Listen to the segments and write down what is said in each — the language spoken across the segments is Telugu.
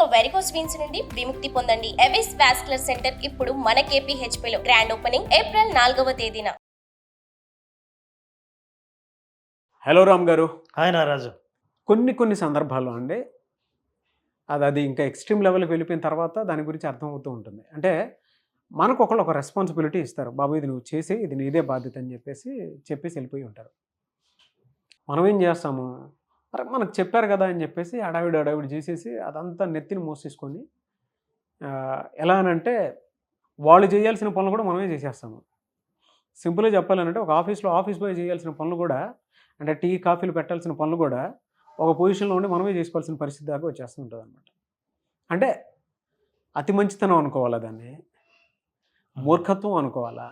ఇక వెరికోస్ వీన్స్ నుండి విముక్తి పొందండి. ఎవిస్ వాస్కులర్ సెంటర్ ఇప్పుడు మన KPHP లో గ్రాండ్ ఓపెనింగ్ ఏప్రిల్ 4వ తేదీన. హలో రామ్ గారు. హాయ్ నారాజు. కొన్ని సందర్భాల్లో అండి అది ఇంకా ఎక్స్ట్రీమ్ లెవెల్కి వెళ్ళిపోయిన తర్వాత దాని గురించి అర్థమవుతూ ఉంటుంది. అంటే మనకు ఒక రెస్పాన్సిబిలిటీ ఇస్తారు, బాబు ఇది నువ్వు చేసి ఇది నీదే బాధ్యత అని చెప్పేసి వెళ్ళిపోయి ఉంటారు. మనం ఏం చేస్తాము, అరే మనకు చెప్పారు కదా అని చెప్పేసి అడావిడి చేసేసి అదంతా నెత్తిని మోసేసుకొని ఎలా అనంటే వాళ్ళు చేయాల్సిన పనులు కూడా మనమే చేసేస్తాము. సింపుల్గా చెప్పాలంటే ఒక ఆఫీస్ బాయ్ చేయాల్సిన పనులు కూడా, అంటే టీ కాఫీలు పెట్టాల్సిన పనులు కూడా ఒక పొజిషన్లో ఉండి మనమే చేసుకోవాల్సిన పరిస్థితి దాకా వచ్చేస్తూ ఉంటుంది అనమాట. అంటే అతి మంచితనం అనుకోవాలా, దాన్ని మూర్ఖత్వం అనుకోవాలా,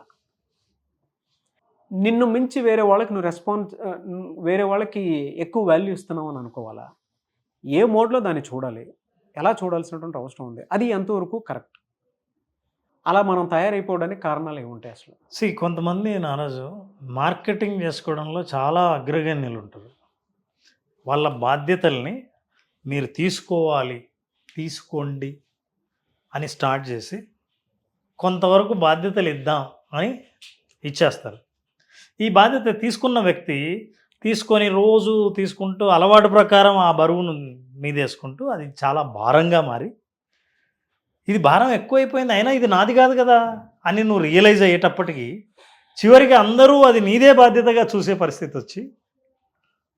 నిన్ను మించి వేరే వాళ్ళకి ఎక్కువ వాల్యూ ఇస్తున్నావు అని అనుకోవాలా, ఏ మోడ్లో దాన్ని చూడాలి, ఎలా చూడాల్సినటువంటి అవసరం ఉంది, అది ఎంతవరకు కరెక్ట్, అలా మనం తయారైపోవడానికి కారణాలు ఏముంటాయి అసలు? కొంతమంది నారాజు మార్కెటింగ్ చేసుకోవడంలో చాలా అగ్రగణ్యులు ఉంటారు. వాళ్ళ బాధ్యతల్ని మీరు తీసుకోండి అని స్టార్ట్ చేసి కొంతవరకు బాధ్యతలు ఇద్దాం అని ఇచ్చేస్తారు. ఈ బాధ్యత తీసుకున్న వ్యక్తి రోజు తీసుకుంటూ అలవాటు ప్రకారం ఆ బరువును మీదేసుకుంటూ అది చాలా భారంగా మారి, ఇది భారం ఎక్కువైపోయింది, అయినా ఇది నాది కాదు కదా అని నువ్వు రియలైజ్ అయ్యేటప్పటికీ చివరికి అందరూ అది నీదే బాధ్యతగా చూసే పరిస్థితి వచ్చి,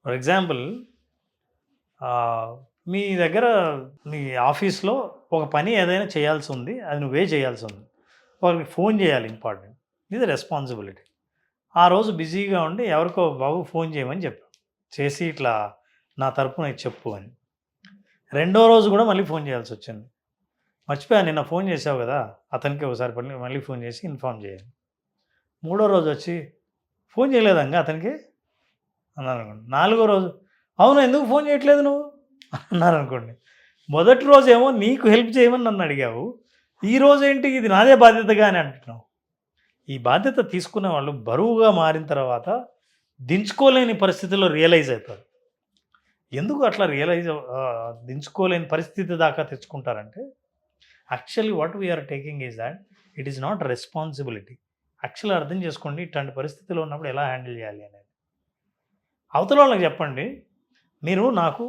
ఫర్ ఎగ్జాంపుల్ మీ దగ్గర మీ ఆఫీస్లో ఒక పని ఏదైనా చేయాల్సి ఉంది, అది నువ్వే చేయాల్సి ఉంది, వాళ్ళకి ఫోన్ చేయాలి, ఇంపార్టెంట్, ఇది రెస్పాన్సిబిలిటీ. ఆ రోజు బిజీగా ఉండి ఎవరికో బాబు ఫోన్ చేయమని చెప్పావు, చేసి ఇట్లా నా తరపున చెప్పు అని. రెండో రోజు కూడా మళ్ళీ ఫోన్ చేయాల్సి వచ్చింది, మర్చిపోయా నిన్న ఫోన్ చేసావు కదా అతనికి ఒకసారి మళ్ళీ ఫోన్ చేసి ఇన్ఫామ్ చేయాలి. మూడో రోజు వచ్చి ఫోన్ చేయలేదంగా అతనికి అన్నారు అనుకోండి. నాలుగో రోజు అవును ఎందుకు ఫోన్ చేయట్లేదు నువ్వు అన్నారు అనుకోండి. మొదటి రోజు ఏమో నీకు హెల్ప్ చేయమని నన్ను అడిగావు, ఈ రోజు ఏంటి ఇది నాదే బాధ్యతగా అని అంటున్నావు. ఈ బాధ్యత తీసుకునే వాళ్ళు బరువుగా మారిన తర్వాత దించుకోలేని పరిస్థితిలో రియలైజ్ అవుతారు. ఎందుకు అట్లా దించుకోలేని పరిస్థితి దాకా తెచ్చుకుంటారంటే, actually what we're taking is that it is not responsibility. Actually అర్థం చేసుకోండి, ఇట్లాంటి పరిస్థితిలో ఉన్నప్పుడు ఎలా హ్యాండిల్ చేయాలి అనేది. అవతల వాళ్ళకి చెప్పండి, మీరు నాకు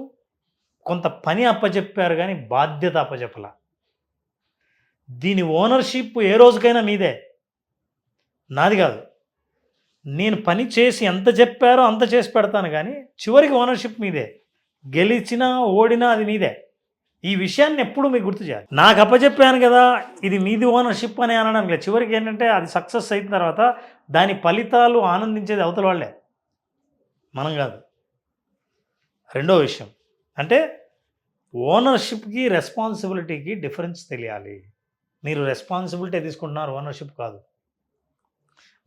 కొంత పని అప్పచెప్పారు కానీ బాధ్యత అప్పచెప్పలా. దీని ఓనర్షిప్ ఏ రోజుకైనా మీదే, నాది కాదు. నేను పని చేసి ఎంత చెప్పారో అంత చేసి పెడతాను కానీ చివరికి ఓనర్షిప్ మీదే, గెలిచినా ఓడినా అది మీదే. ఈ విషయాన్ని ఎప్పుడు మీకు గుర్తు చేయాలి. నాకు అప్పచెప్పాను కదా ఇది మీది ఓనర్షిప్ అని అనడం లేదు. చివరికి ఏంటంటే అది సక్సెస్ అయిన తర్వాత దాని ఫలితాలు ఆనందించేది అవతల వాళ్ళే, మనం కాదు. రెండో విషయం అంటే ఓనర్షిప్కి రెస్పాన్సిబిలిటీకి డిఫరెన్స్ తెలియాలి. మీరు రెస్పాన్సిబిలిటీ తీసుకుంటున్నారు, ఓనర్షిప్ కాదు.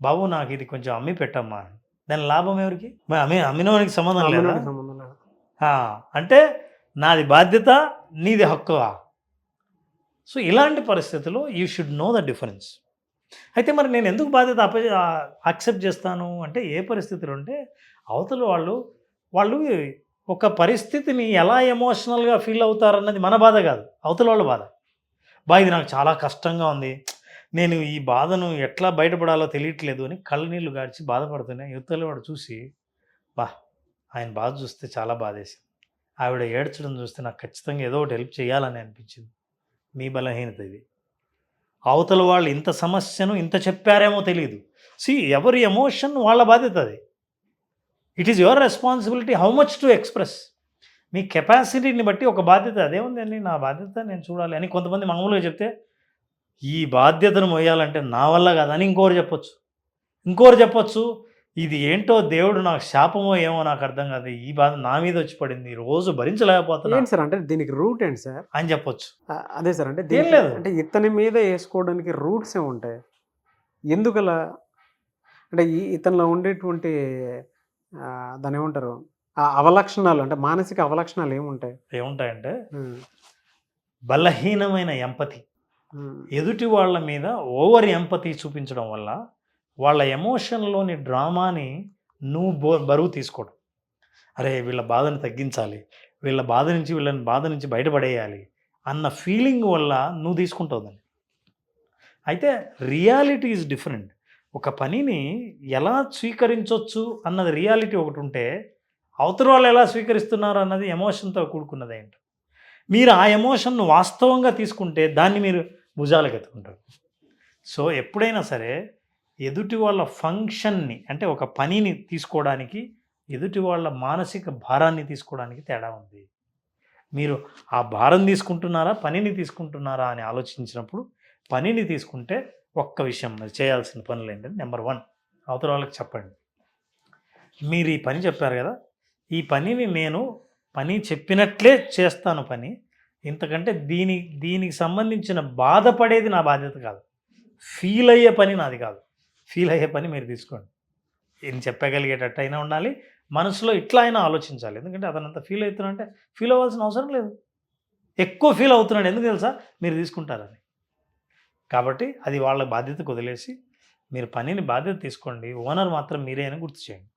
బాబు నాకు ఇది కొంచెం అమ్మి పెట్టమ్మా, దాని లాభం ఎవరికి? అమ్మినవానికి సంబంధం లేదా? అంటే నాది బాధ్యత, నీది హక్కు. సో ఇలాంటి పరిస్థితుల్లో you should know the difference. అయితే మరి నేను ఎందుకు బాధ్యత యాక్సెప్ట్ చేస్తాను అంటే, ఏ పరిస్థితులు ఉంటే అవతల వాళ్ళు ఒక పరిస్థితిని ఎలా ఎమోషనల్గా ఫీల్ అవుతారన్నది మన బాధ కాదు, అవతల వాళ్ళ బాధ. ఇది నాకు చాలా కష్టంగా ఉంది, నేను ఈ బాధను ఎట్లా బయటపడాలో తెలియట్లేదు అని కళ్ళనీళ్ళు గార్చి బాధపడుతున్నాయి. యువతల వాడు చూసి ఆయన బాధ చూస్తే చాలా బాధేసింది, ఆవిడ ఏడ్చడం చూస్తే నాకు ఖచ్చితంగా ఏదో ఒకటి హెల్ప్ చేయాలని అనిపించింది. మీ బలహీనత ఇది. అవతల వాళ్ళు ఇంత సమస్యను ఇంత చెప్పారేమో తెలియదు. ఎవరి ఎమోషన్ వాళ్ళ బాధ్యత అది. It is your responsibility how much to express. మీ కెపాసిటీని బట్టి ఒక బాధ్యత, అదేముంది అండి నా బాధ్యత నేను చూడాలి అని కొంతమంది మామూలుగా చెప్తే, ఈ బాధ్యతను మోయాలంటే నా వల్ల కాదని ఇంకోరు చెప్పొచ్చు. ఇది ఏంటో దేవుడు నాకు శాపమో ఏమో నాకు అర్థం కాదు, ఈ బాధ నా మీద వచ్చి పడింది, రోజు భరించలేకపోతున్నాను సార్. అంటే దీనికి రూట్ ఏంటి సార్ అని చెప్పొచ్చు. అదే సార్, అంటే ఏం లేదు, అంటే ఇతని మీద వేసుకోవడానికి రూట్స్ ఏముంటాయి, ఎందుకలా? అంటే ఇతనిలో ఉండేటువంటి దాని ఏమంటారు అవలక్షణాలు, అంటే మానసిక అవలక్షణాలు ఏముంటాయంటే బలహీనమైన ఎంపతి, ఎదుటి వాళ్ళ మీద ఓవర్ ఎంపతి చూపించడం వల్ల వాళ్ళ ఎమోషన్లోని డ్రామాని నువ్వు బరువు తీసుకోవడం. అరే వీళ్ళ బాధను తగ్గించాలి, వీళ్ళని బాధ నుంచి బయటపడేయాలి అన్న ఫీలింగ్ వల్ల నువ్వు తీసుకుంటావు దాన్ని. అయితే రియాలిటీ ఈజ్ డిఫరెంట్. ఒక పనిని ఎలా స్వీకరించవచ్చు అన్నది రియాలిటీ ఒకటి ఉంటే, అవతల వాళ్ళు ఎలా స్వీకరిస్తున్నారు అన్నది ఎమోషన్తో కూడుకున్నది ఏంటి. మీరు ఆ ఎమోషన్ను వాస్తవంగా తీసుకుంటే దాన్ని మీరు భుజాలకు ఎత్తుకుంటారు. సో ఎప్పుడైనా సరే ఎదుటి వాళ్ళ ఫంక్షన్ని, అంటే ఒక పనిని తీసుకోవడానికి ఎదుటి వాళ్ళ మానసిక భారాన్ని తీసుకోవడానికి తేడా ఉంది. మీరు ఆ భారం తీసుకుంటున్నారా, పనిని తీసుకుంటున్నారా అని ఆలోచించినప్పుడు పనిని తీసుకుంటే ఒక్క విషయం మరి చేయాల్సిన పనులు ఏంటంటే, నెంబర్ 1 అవతల వాళ్ళకి చెప్పండి. మీరు ఈ పని చెప్పారు కదా, ఈ పనిని నేను పని చెప్పినట్లే చేస్తాను పని, ఇంతకంటే దీనికి సంబంధించిన బాధపడేది నా బాధ్యత కాదు, ఫీల్ అయ్యే పని నాది కాదు, ఫీల్ అయ్యే పని మీరు తీసుకోండి. ఏం చెప్పగలిగేటట్టు అయినా ఉండాలి, మనసులో ఇట్లా అయినా ఆలోచించాలి. ఎందుకంటే అతనంతా ఫీల్ అవుతున్నాడంటే ఫీల్ అవ్వాల్సిన అవసరం లేదు, ఎక్కువ ఫీల్ అవుతున్నాడు ఎందుకు తెలుసా, మీరు తీసుకుంటారని. కాబట్టి అది వాళ్ళ బాధ్యతకు వదిలేసి మీరు పనిని బాధ్యత తీసుకోండి. ఓనర్ మాత్రం మీరే అని గుర్తు చేయండి.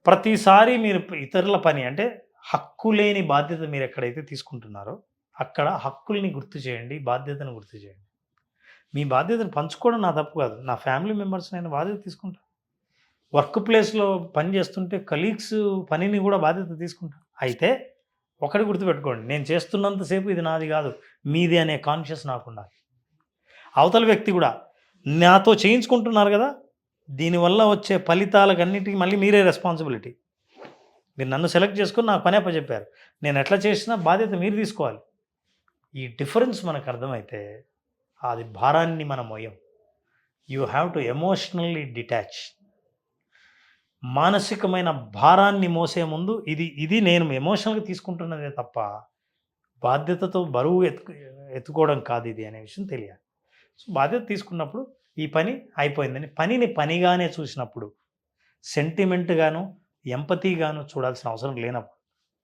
ప్రతిసారి మీరు ఇతరుల పని అంటే హక్కు లేని బాధ్యత మీరు ఎక్కడైతే తీసుకుంటున్నారో అక్కడ హక్కుల్ని గుర్తు చేయండి, బాధ్యతను గుర్తు చేయండి. మీ బాధ్యతను పంచుకోవడం నా తప్పు కాదు, నా ఫ్యామిలీ మెంబర్స్ నేను బాధ్యత తీసుకుంటాను. వర్క్ ప్లేస్లో పని చేస్తుంటే కలీగ్స్ పనిని కూడా బాధ్యత తీసుకుంటాను. అయితే ఒకటి గుర్తుపెట్టుకోండి, నేను చేస్తున్నంతసేపు ఇది నాది కాదు, మీది అనే కాన్షియస్ నాకు ఉండాలి. అవతల వ్యక్తి కూడా నాతో చేయించుకుంటున్నారు కదా, దీనివల్ల వచ్చే ఫలితాలకన్నిటికీ మళ్ళీ మీరే రెస్పాన్సిబిలిటీ. మీరు నన్ను సెలెక్ట్ చేసుకొని నాకు పని అప్పచెప్పారు, నేను ఎట్లా చేసినా బాధ్యత మీరు తీసుకోవాలి. ఈ డిఫరెన్స్ మనకు అర్థమైతే అది భారాన్ని మనం మోయం. You have to emotionally detach. మానసికమైన భారాన్ని మోసే ముందు ఇది నేను ఎమోషనల్గా తీసుకుంటున్నదే తప్ప బాధ్యతతో బరువు ఎత్తుకోవడం కాదు ఇది అనే విషయం తెలియాలి. సో బాధ్యత తీసుకున్నప్పుడు ఈ పని అయిపోయిందని పనిని పనిగానే చూసినప్పుడు, సెంటిమెంట్గాను ఎంపతీగాను చూడాల్సిన అవసరం లేనప్పుడు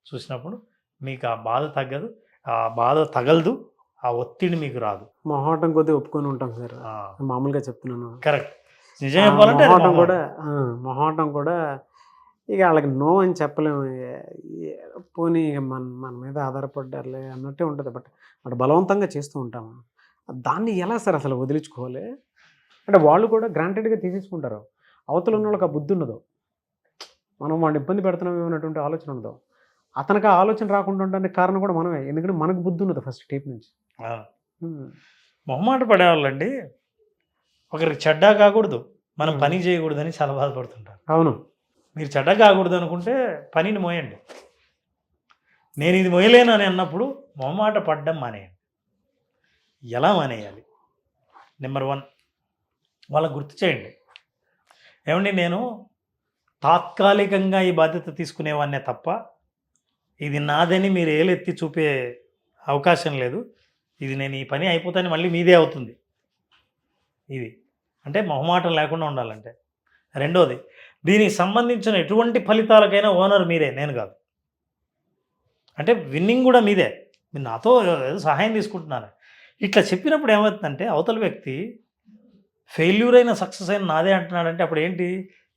చూసినప్పుడు మీకు ఆ బాధ తగ్గదు, ఆ బాధ తగలదు, ఆ ఒత్తిడి మీకు రాదు. మొహాటం కొద్దిగా ఒప్పుకొని ఉంటాం సార్, మామూలుగా చెప్తున్నాను. కరెక్ట్. నిజం చెప్పాలంటే మొహాటం కూడా ఇక వాళ్ళకి నో అని చెప్పలేము. పోనీ మన మీద ఆధారపడ్డారులే అన్నట్టే ఉంటుంది. బట్ బలవంతంగా చేస్తూ ఉంటాము. దాన్ని ఎలా సార్ అసలు వదిలించుకోవాలి? అంటే వాళ్ళు కూడా గ్రాంటెడ్గా తీసేసుకుంటారు. అవతల ఉన్న వాళ్ళకి ఆ బుద్ధి ఉండదు, మనం వాడిని ఇబ్బంది పెడుతున్నామేమో అనేటువంటి ఆలోచన ఉండదు. అతనికి ఆ ఆలోచన రాకుండా ఉండడానికి కారణం కూడా మనమే, ఎందుకంటే మనకు బుద్ధి ఉండదు ఫస్ట్ టైప్ నుంచి. మొహమాట పడేవాళ్ళండి ఒకరికి చెడ్డా కాకూడదు, మనం పని చేయకూడదని చాలా బాధపడుతుంటారు. అవును, మీరు చెడ్డ కాకూడదు అనుకుంటే పనిని మోయండి. నేను ఇది మోయలేను అని అన్నప్పుడు మొహమాట పడ్డం మానేయండి. ఎలా మానేయాలి? నెంబర్ 1 వాళ్ళకు గుర్తు చేయండి, ఏమండి నేను తాత్కాలికంగా ఈ బాధ్యత తీసుకునేవాన్నే తప్ప ఇది నాదని మీరు ఏలెత్తి చూపే అవకాశం లేదు, ఇది నేను ఈ పని అయిపోతాను మళ్ళీ మీదే అవుతుంది. ఇది అంటే మొహమాటం లేకుండా ఉండాలంటే. రెండోది, దీనికి సంబంధించిన ఎటువంటి ఫలితాలకైనా ఓనర్ మీరే, నేను కాదు. అంటే విన్నింగ్ కూడా మీదే, మీరు నాతో ఏదో సహాయం తీసుకుంటున్నారు. ఇట్లా చెప్పినప్పుడు ఏమవుతుందంటే అవతల వ్యక్తి ఫెయిల్యూర్ అయిన సక్సెస్ అయిన నాదే అంటున్నాడంటే అప్పుడు ఏంటి,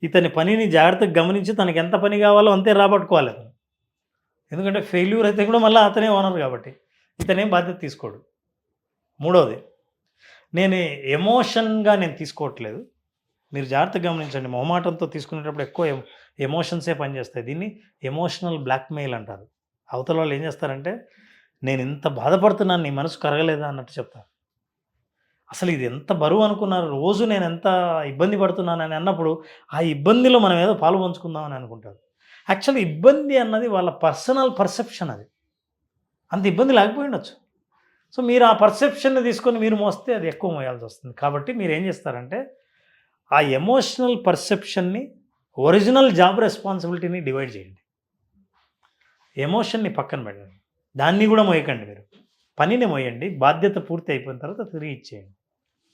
ఇతని పనిని జాగ్రత్తగా గమనించి తనకి ఎంత పని కావాలో అంతే రాబట్టుకోవాలి అతను. ఎందుకంటే ఫెయిల్యూర్ అయితే కూడా మళ్ళీ అతనే ఓనర్ కాబట్టి ఇతనేం బాధ్యత తీసుకోడు. మూడవది, నేను ఎమోషన్గా నేను తీసుకోవట్లేదు, మీరు జాగ్రత్తగా గమనించండి. మొహమాటంతో తీసుకునేటప్పుడు ఎక్కువ ఎమోషన్సే పనిచేస్తాయి. దీన్ని ఎమోషనల్ బ్లాక్మెయిల్ అంటారు. అవతల వాళ్ళు ఏం చేస్తారంటే నేను ఇంత బాధపడుతున్నాను, నీ మనసు కరగలేదా అన్నట్టు చెప్తారు. అసలు ఇది ఎంత బరువు అనుకున్నారు, రోజు నేను ఎంత ఇబ్బంది పడుతున్నానని అన్నప్పుడు ఆ ఇబ్బందిలో మనం ఏదో పాలు పంచుకుందామని అనుకుంటారు. యాక్చువల్లీ ఇబ్బంది అన్నది వాళ్ళ పర్సనల్ పర్సెప్షన్, అది అంత ఇబ్బంది లేకపోయి ఉండొచ్చు. సో మీరు ఆ పర్సెప్షన్ని తీసుకొని మీరు మోస్తే అది ఎక్కువ మోయాల్సి వస్తుంది. కాబట్టి మీరు ఏం చేస్తారంటే ఆ ఎమోషనల్ పర్సెప్షన్ని ఒరిజినల్ జాబ్ రెస్పాన్సిబిలిటీని డివైడ్ చేయండి. ఎమోషన్ని పక్కన పెట్టండి, దాన్ని కూడా మోయకండి. మీరు పనిని మోయండి, బాధ్యత పూర్తి అయిపోయిన తర్వాత తిరిగి ఇచ్చేయండి.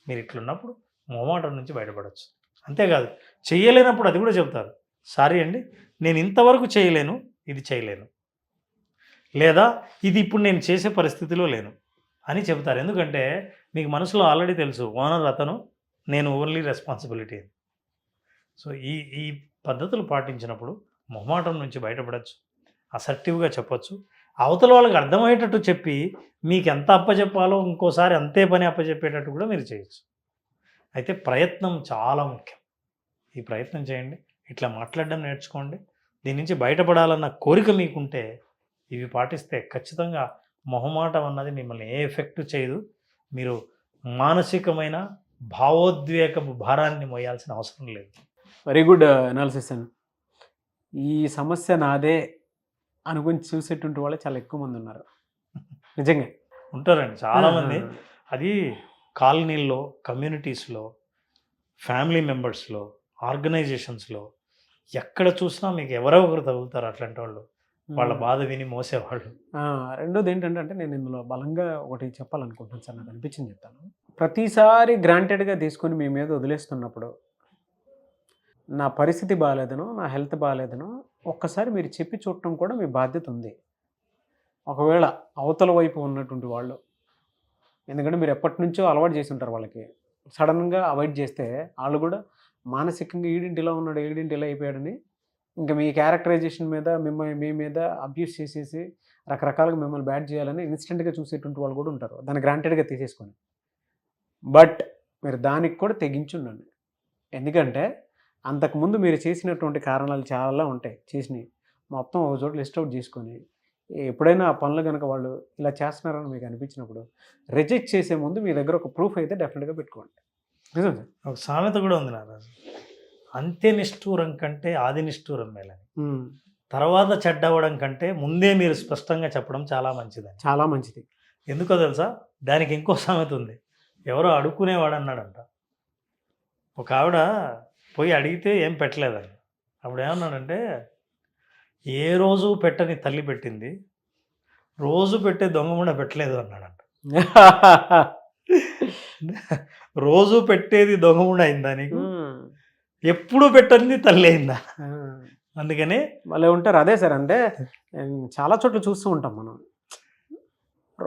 మీరు ఇట్లున్నప్పుడు మొహమాటం నుంచి బయటపడవచ్చు. అంతేకాదు, చేయలేనప్పుడు అది కూడా చెప్తారు, సారీ అండి నేను ఇంతవరకు చేయలేను, ఇది చేయలేను, లేదా ఇది ఇప్పుడు నేను చేసే పరిస్థితిలో లేను అని చెబుతారు. ఎందుకంటే మీకు మనసులో ఆల్రెడీ తెలుసు ఓనర్ అతను, నేను ఓన్లీ రెస్పాన్సిబిలిటీ. సో ఈ పద్ధతులు పాటించినప్పుడు మొహమాటం నుంచి బయటపడవచ్చు, అసర్టివ్గా చెప్పచ్చు. అవతల వాళ్ళకి అర్థమయ్యేటట్టు చెప్పి మీకు ఎంత అప్పచెప్పాలో ఇంకోసారి అంతే పని అప్పచెప్పేటట్టు కూడా మీరు చేయొచ్చు. అయితే ప్రయత్నం చాలా ముఖ్యం. ఈ ప్రయత్నం చేయండి. ఇట్లా మాట్లాడడం నేర్చుకోండి. దీని నుంచి బయటపడాలన్న కోరిక మీకుంటే ఇవి పాటిస్తే ఖచ్చితంగా మొహమాటం అన్నది మిమ్మల్ని ఏ ఎఫెక్ట్ చేయదు. మీరు మానసికమైన భావోద్వేగపు భారాన్ని మోయాల్సిన అవసరం లేదు. వెరీ గుడ్ అనాలిసిస్ అండి. ఈ సమస్య నాదే అనుకుని చూసేటువంటి వాళ్ళు చాలా ఎక్కువ మంది ఉన్నారు నిజంగా. ఉంటారండి చాలామంది. అది కాలనీల్లో, కమ్యూనిటీస్లో, ఫ్యామిలీ మెంబర్స్లో, ఆర్గనైజేషన్స్లో ఎక్కడ చూసినా మీకు ఎవరో ఒకరు తగులుతారు అట్లాంటి వాళ్ళు, వాళ్ళ బాధ విని మోసేవాళ్ళు. రెండోది ఏంటంటే నేను ఇందులో బలంగా ఒకటి చెప్పాలనుకుంటున్నాను సార్, నాకు అనిపించింది చెప్తాను. ప్రతిసారి గ్రాంటెడ్గా తీసుకొని మీ మీద వదిలేస్తున్నప్పుడు నా పరిస్థితి బాగాలేదనో, నా హెల్త్ బాగాలేదనో ఒక్కసారి మీరు చెప్పి చూడటం కూడా మీ బాధ్యత ఉంది. ఒకవేళ అవతల వైపు ఉన్నటువంటి వాళ్ళు, ఎందుకంటే మీరు ఎప్పటి నుంచో అలవాటు చేసి ఉంటారు వాళ్ళకి, సడన్గా అవాయిడ్ చేస్తే వాళ్ళు కూడా మానసికంగా ఈడింటి ఇలా ఉన్నాడు, ఈడింటి ఇలా అయిపోయాడని ఇంకా మీ క్యారెక్టరైజేషన్ మీద మీ మీద అబ్యూస్ చేసేసి రకరకాలుగా మిమ్మల్ని బ్యాడ్ చేయాలని ఇన్స్టెంట్గా చూసేటువంటి వాళ్ళు కూడా ఉంటారు, దాన్ని గ్రాంటెడ్గా తీసేసుకొని. బట్ మీరు దానికి కూడా తెగించుండండి. ఎందుకంటే అంతకుముందు మీరు చేసినటువంటి కారణాలు చాలా ఉంటాయి, చేసినవి మొత్తం ఒక చోట లిస్ట్ అవుట్ చేసుకొని ఎప్పుడైనా ఆ పనులు కనుక వాళ్ళు ఇలా చేస్తున్నారని మీకు అనిపించినప్పుడు రిజెక్ట్ చేసే ముందు మీ దగ్గర ఒక ప్రూఫ్ అయితే డెఫినెట్గా పెట్టుకోండి. నిజం సార్. ఒక సామెత కూడా ఉంది నారాజు, అంత్య నిష్ఠూరం కంటే ఆది నిష్ఠూరం మేలని. తర్వాత చెడ్డవడం కంటే ముందే మీరు స్పష్టంగా చెప్పడం చాలా మంచిదని. చాలా మంచిది. ఎందుకో తెలుసా, దానికి ఇంకో సామెత ఉంది. ఎవరో అడుక్కునేవాడు అన్నాడంట. ఒక ఆవిడ పోయి అడిగితే ఏం పెట్టలేదని. అప్పుడు ఏమన్నాడంటే, ఏ రోజు పెట్టని తల్లి పెట్టింది, రోజు పెట్టే దొంగ కూడా పెట్టలేదు అన్నాడంట. రోజు పెట్టేది దొంగ కూడా అయిందా నీకు? ఎప్పుడు పెట్టనిది తల్లి అయిందా? అందుకని వాళ్ళే ఉంటారు. అదే సార్, అంటే చాలా చోట్ల చూస్తూ ఉంటాం మనం,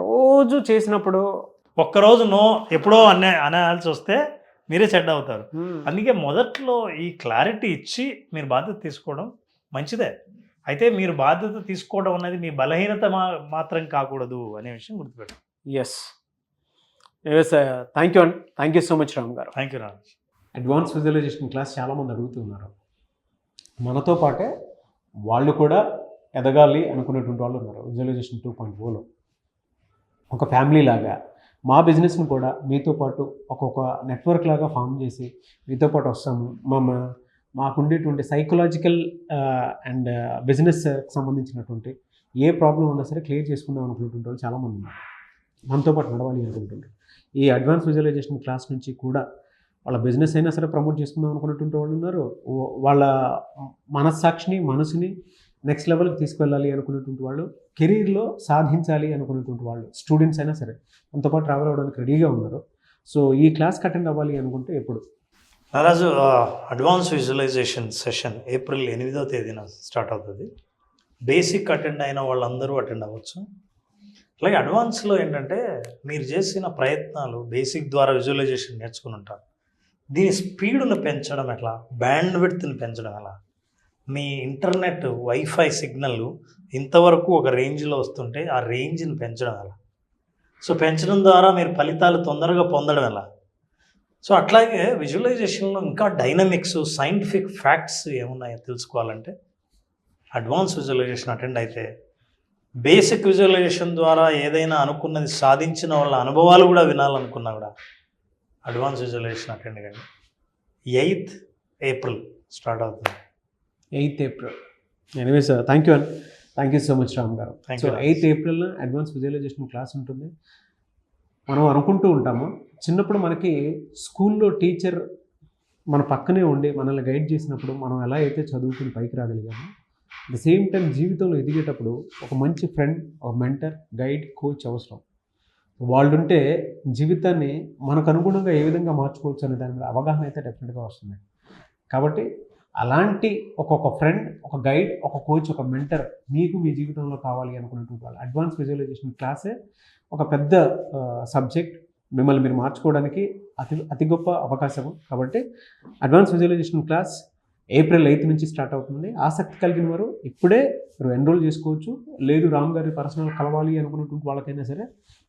రోజు చేసినప్పుడు ఒక్కరోజు నో ఎప్పుడో అనాల్సి వస్తే మీరే చెడ్డ అవుతారు. అందుకే మొదట్లో ఈ క్లారిటీ ఇచ్చి మీరు బాధ్యత తీసుకోవడం మంచిదే. అయితే మీరు బాధ్యత తీసుకోవడం అనేది మీ బలహీనత మాత్రం కాకూడదు అనే విషయం గుర్తుపెట్టారు. ఎస్ థ్యాంక్ యూ అండి. Thank you so much Ram garu. Thank you Ram. Advance visualisation class చాలామంది అడుగుతున్నారు. మనతో పాటే వాళ్ళు కూడా ఎదగాలి అనుకునేటువంటి వాళ్ళు ఉన్నారు. విజువలైజేషన్ 2.0లో ఒక ఫ్యామిలీ లాగా మా బిజినెస్ని కూడా మీతో పాటు ఒక్కొక్క నెట్వర్క్ లాగా ఫామ్ చేసి మీతో పాటు వస్తాము. మాకుండేటువంటి సైకలాజికల్ అండ్ బిజినెస్కి సంబంధించినటువంటి ఏ ప్రాబ్లం ఉన్నా సరే క్లియర్ చేసుకుందాం అనుకునేటువంటి వాళ్ళు చాలామంది ఉన్నారు. మనతో పాటు నడవాలి అనుకుంటుంటారు. ఈ అడ్వాన్స్ విజువలైజేషన్ క్లాస్ నుంచి కూడా వాళ్ళ బిజినెస్ అయినా సరే ప్రమోట్ చేసుకుందాం అనుకునేటువంటి వాళ్ళు ఉన్నారు. వాళ్ళ మనస్సాక్షిని, మనసుని నెక్స్ట్ లెవెల్కి తీసుకెళ్ళాలి అనుకునేటువంటి వాళ్ళు, కెరీర్లో సాధించాలి అనుకునేటువంటి వాళ్ళు, స్టూడెంట్స్ అయినా సరే మనతో పాటు ట్రావెల్ అవ్వడానికి రెడీగా ఉన్నారు. సో ఈ క్లాస్కి అటెండ్ అవ్వాలి అనుకుంటే ఎప్పుడు? నారాజు, అడ్వాన్స్ విజువలైజేషన్ సెషన్ ఏప్రిల్ 8వ తేదీన స్టార్ట్ అవుతుంది. బేసిక్ అటెండ్ అయిన వాళ్ళందరూ అటెండ్ అవ్వచ్చు. అలాగే అడ్వాన్స్లో ఏంటంటే మీరు చేసిన ప్రయత్నాలు బేసిక్ ద్వారా విజువలైజేషన్ నేర్చుకుని ఉంటారు. దీని స్పీడ్ను పెంచడం ఎట్లా, బ్యాండ్ విడ్త్ని పెంచడం ఎలా, మీ ఇంటర్నెట్ వైఫై సిగ్నల్ ఇంతవరకు ఒక రేంజ్లో వస్తుంటే ఆ రేంజ్ని పెంచడం ఎలా, సో పెంచడం ద్వారా మీరు ఫలితాలు తొందరగా పొందడం ఎలా. సో అట్లాగే విజువలైజేషన్లో ఇంకా డైనమిక్స్, సైంటిఫిక్ ఫ్యాక్ట్స్ ఏమున్నాయో తెలుసుకోవాలంటే అడ్వాన్స్ విజువలైజేషన్ అటెండ్ అయితే బేసిక్ విజువలైజేషన్ ద్వారా ఏదైనా అనుకున్నది సాధించిన వాళ్ళ అనుభవాలు కూడా వినాలనుకున్నా కూడా అడ్వాన్స్ విజువలైజేషన్ అటెండ్ కండి. 8th ఏప్రిల్ స్టార్ట్ అవుతుంది. 8th April. Anyways thank you అండి. Thank you so much Ram garu. So 8th April advance visualisation class ఉంటుంది. మనం అనుకుంటూ ఉంటాము, చిన్నప్పుడు మనకి స్కూల్లో టీచర్ మన పక్కనే ఉండి మనల్ని గైడ్ చేసినప్పుడు మనం ఎలా అయితే చదువుకుని పైకి రాగలిగామో, ద సేమ్ టైం జీవితంలో ఎదిగేటప్పుడు ఒక మంచి ఫ్రెండ్, ఒక మెంటర్, గైడ్, కోచ్ అవసరం. వాళ్ళు ఉంటే జీవితాన్ని మనకు అనుగుణంగా ఏ విధంగా మార్చుకోవచ్చు అనే దాని మీద అవగాహన అయితే డెఫినెట్గా వస్తుంది. కాబట్టి అలాంటి ఒక్కొక్క ఫ్రెండ్, ఒక గైడ్, ఒక కోచ్, ఒక మెంటర్ మీకు మీ జీవితంలో కావాలి అనుకున్నటువంటి వాళ్ళు అడ్వాన్స్ విజువలైజేషన్ క్లాసే ఒక పెద్ద సబ్జెక్ట్. మిమ్మల్ని మీరు మార్చుకోవడానికి అతి గొప్ప అవకాశము. కాబట్టి అడ్వాన్స్ విజువలైజేషన్ క్లాస్ ఏప్రిల్ 8 నుంచి స్టార్ట్ అవుతుంది. ఆసక్తి కలిగిన వారు ఇప్పుడే మీరు ఎన్రోల్ చేసుకోవచ్చు. లేదు రామ్ గారి పర్సనల్ కలవాలి అనుకున్నటువంటి వాళ్ళకైనా సరే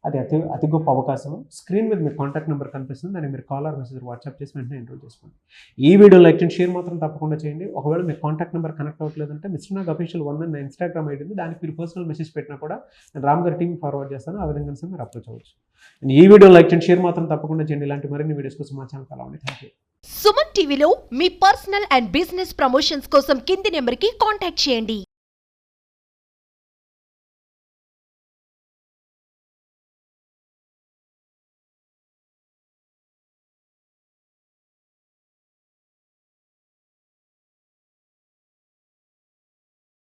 అది అతి గొప్ప అవకాశం. స్క్రీన్ మీద మీ కాంటాక్ట్ నెంబర్ కనిపిస్తుంది, దాన్ని మీరు కాల్ ఆర్ మెసేజ్ వాట్సాప్ చేసి వెంటనే ఎన్రోల్ చేసుకోండి. ఈ వీడియో లైక్ అండ్ షేర్ మాత్రం తప్పకుండా చేయండి. ఒకవేళ మీ కాంటాక్ట్ నెంబర్ కనెక్ట్ అవ్వట్లేదంటే మిస్టర్ నాగ్ అఫీషియల్ 1 నా ఇన్స్టాగ్రామ్ ఐడి ఉంది, దానికి మీరు పర్సనల్ మెసేజ్ పెట్టినా కూడా నేను రామ్ గారి టీమ్ ఫార్వర్డ్ చేస్తాను. ఆ విధంగా మీరు అప్రోచ్ అవ్వచ్చు. ఈ వీడియో లైక్ అండ్ షేర్ మాత్రం తప్పకుండా చేయండి. ఇలాంటి మరిన్ని వీడియోస్ కోసం మా ఛానల్ అలా ఉంది. Thank you. సుమన్ టీవీలో మీ పర్సనల్ అండ్ బిజినెస్ ప్రమోషన్స్ కోసం కింది నెంబర్కి కాంటాక్ట్ చేయండి.